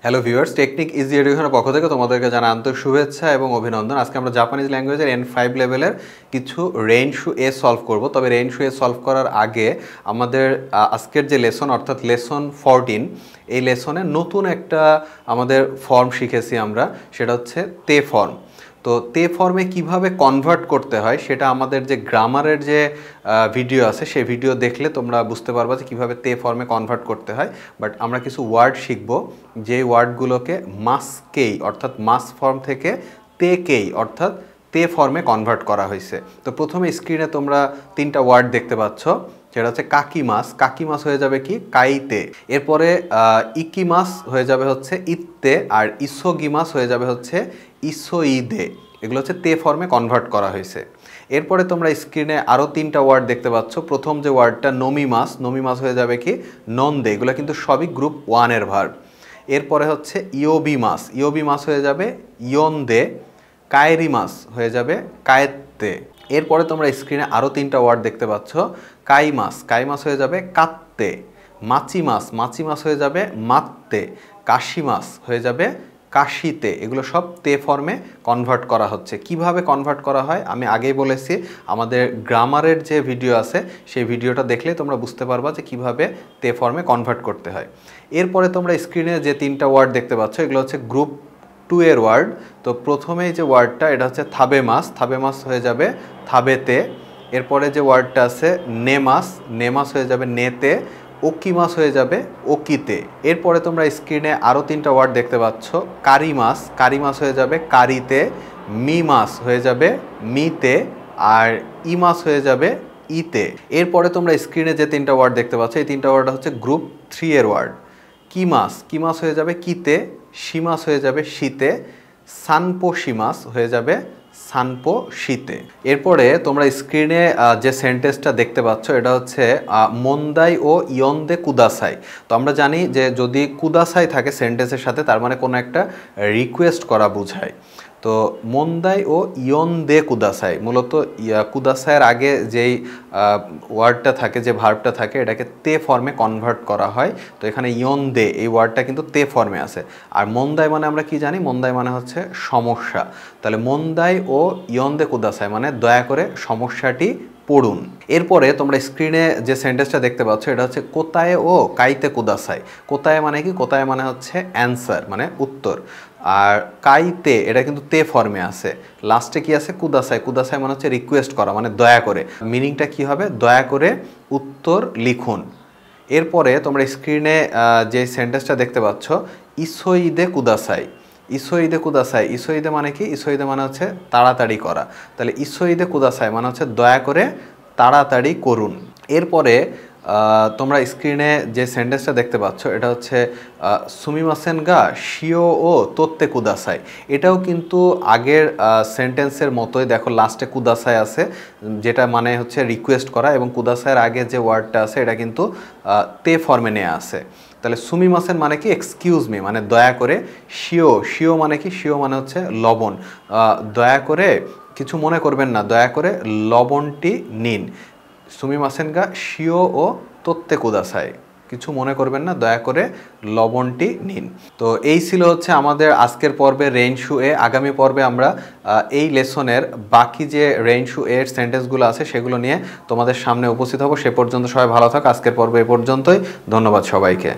Hello viewers, technique easy এডুকেশনের পক্ষ থেকে তোমাদেরকে জানাই আন্তরিক শুভেচ্ছা এবং অভিনন্দন। আজকে আমরা জাপানিজ ল্যাঙ্গুয়েজের N5 লেভেলের কিছু রেইনশু এ সলভ করব। তবে রেইনশু এ সলভ করার আগে আমাদের আজকের যে লেসন অর্থাৎ লেসন 14, এই লেসনে নতুন একটা আমাদের ফর্ম শিখেছি আমরা, সেটা হচ্ছে তে ফর্ম। তো তে ফর্মে কিভাবে কনভার্ট করতে হয় সেটা আমাদের যে গ্রামারের যে ভিডিও আছে সেই ভিডিও দেখলে তোমরা বুঝতে পারবা যে কীভাবে তে ফর্মে কনভার্ট করতে হয়। বাট আমরা কিছু ওয়ার্ড শিখব যে ওয়ার্ডগুলোকে মাসকেই অর্থাৎ মাস ফর্ম থেকে তেকেই অর্থাৎ তে ফর্মে কনভার্ট করা হয়েছে। তো প্রথমে স্ক্রিনে তোমরা তিনটা ওয়ার্ড দেখতে পাচ্ছ, সেটা হচ্ছে কাকি মাস হয়ে যাবে কি কাইতে, এরপরে ইকিমাস হয়ে যাবে হচ্ছে ইত্তে, আর ইসোগিমাস হয়ে যাবে হচ্ছে ইসোইদে। এগুলো হচ্ছে তে ফর্মে কনভার্ট করা হয়েছে। এরপরে তোমরা স্ক্রিনে আরও তিনটা ওয়ার্ড দেখতে পাচ্ছ। প্রথম যে ওয়ার্ডটা নমিমাস হয়ে যাবে কি নন্দে, এগুলো কিন্তু সবই গ্রুপ 1-এর ভার্ব। এরপরে হচ্ছে ইয়োবিমাস হয়ে যাবে ইয়ন্দে, কায়েরিমাস হয়ে যাবে কায়েত্তে। এরপরে তোমরা স্ক্রিনে আরও তিনটা ওয়ার্ড দেখতে পাচ্ছ। কাইমাস হয়ে যাবে কাত্তে, মাচিমাস হয়ে যাবে মাত্তে, কাশিমাস হয়ে যাবে কাশিতে। এগুলো সব তে ফর্মে কনভার্ট করা হচ্ছে। কিভাবে কনভার্ট করা হয় আমি আগেই বলেছি, আমাদের গ্রামারের যে ভিডিও আছে সেই ভিডিওটা দেখলে তোমরা বুঝতে পারবা যে কিভাবে তে ফর্মে কনভার্ট করতে হয়। এরপরে তোমরা স্ক্রিনে যে তিনটা ওয়ার্ড দেখতে পাচ্ছ এগুলো হচ্ছে গ্রুপ 2-এর ওয়ার্ড। তো প্রথমেই যে ওয়ার্ডটা এটা হচ্ছে থাবেমাস হয়ে যাবে থাবেতে। এরপরে যে ওয়ার্ডটা আছে নেমাস হয়ে যাবে নেতে, ওকিমাস হয়ে যাবে ওকিতে। এরপরে তোমরা স্ক্রিনে আরও তিনটা ওয়ার্ড দেখতে পাচ্ছ। কারিমাস হয়ে যাবে কারিতে, মিমাস হয়ে যাবে মিতে, আর ইমাস হয়ে যাবে ইতে। এরপরে তোমরা স্ক্রিনে যে তিনটা ওয়ার্ড দেখতে পাচ্ছ এই তিনটা ওয়ার্ড হচ্ছে গ্রুপ 3-এর ওয়ার্ড। কিমাস হয়ে যাবে কিতে, শিমাস হয়ে যাবে শীতে, সানপোশিমাস হয়ে যাবে সানপো শীতে। এরপরে তোমরা স্ক্রিনে যে সেন্টেন্সটা দেখতে পাচ্ছ এটা হচ্ছে মন্দাই ও ইয়ন্দে কুদাসাই। তো আমরা জানি যে যদি কুদাসাই থাকে সেন্টেন্সের সাথে তার মানে কোনো একটা রিকোয়েস্ট করা বোঝায়। তো মন্দাই ও ইয়ন্দে কুদাসাই, মূলত কুদাসাইয়ের আগে যেই ওয়ার্ডটা থাকে, যে ভার্বটা থাকে, এটাকে তে ফর্মে কনভার্ট করা হয়। তো এখানে ইয়ন্দে এই ওয়ার্ডটা কিন্তু তে ফর্মে আছে। আর মন্দাই মানে আমরা কি জানি, মন্দাই মানে হচ্ছে সমস্যা। তাহলে মন্দাই ও ইয়ন্দে কুদাসাই মানে দয়া করে সমস্যাটি পড়ুন। এরপরে তোমরা স্ক্রিনে যে সেন্টেন্সটা দেখতে পাচ্ছ এটা হচ্ছে কোতায়ে ও কাইতে কুদাসাই। কোতায়ে মানে কি, কোতায়ে মানে হচ্ছে অ্যান্সার মানে উত্তর, আর কাইতে এটা কিন্তু তে ফর্মে আছে। লাস্টে কি আছে কুদাসাই মানে হচ্ছে রিকোয়েস্ট করা মানে দয়া করে। মিনিংটা কি হবে, দয়া করে উত্তর লিখুন। এরপরে তোমরা স্ক্রিনে যে সেন্টেন্সটা দেখতে পাচ্ছ ইসোইদে ইসোইদে মানে কি, ইসোইদে মানে হচ্ছে তাড়াতাড়ি করা। তাহলে ইসোইদে কুদাসাই মানে হচ্ছে দয়া করে তাড়াতাড়ি করুন। এরপরে তোমরা স্ক্রিনে যে সেন্টেন্সটা দেখতে পাচ্ছ এটা হচ্ছে সুমিমাসেন গা শিও ও তোত্তে কুদাসাই। এটাও কিন্তু আগের সেন্টেন্সের মতোই, দেখো লাস্টে কুদাসাই আছে যেটা মানে হচ্ছে রিকোয়েস্ট করা, এবং কুদাসাইয়ের আগে যে ওয়ার্ডটা আছে এটা কিন্তু তে ফর্মে নেওয়া আছে। তাহলে সুমিমাসেন মানে কি এক্সকিউজ মি মানে দয়া করে, শিও মানে কি, শিও মানে হচ্ছে লবণ, দয়া করে কিছু মনে করবেন না, দয়া করে লবণটি নিন। সুমিমাসেন গা শিও ও তোত্তে কুদাসাই, কিছু মনে করবেন না, দয়া করে লবণটি নিন। তো এই ছিল হচ্ছে আমাদের আজকের পর্বে রেইনশু এ। আগামী পর্বে আমরা এই লেসনের বাকি যে রেইনশু এর সেন্টেন্সগুলো আছে সেগুলো নিয়ে তোমাদের সামনে উপস্থিত হব। সে পর্যন্ত সবাই ভালো থাক। আজকের পর্বে এ পর্যন্তই। ধন্যবাদ সবাইকে।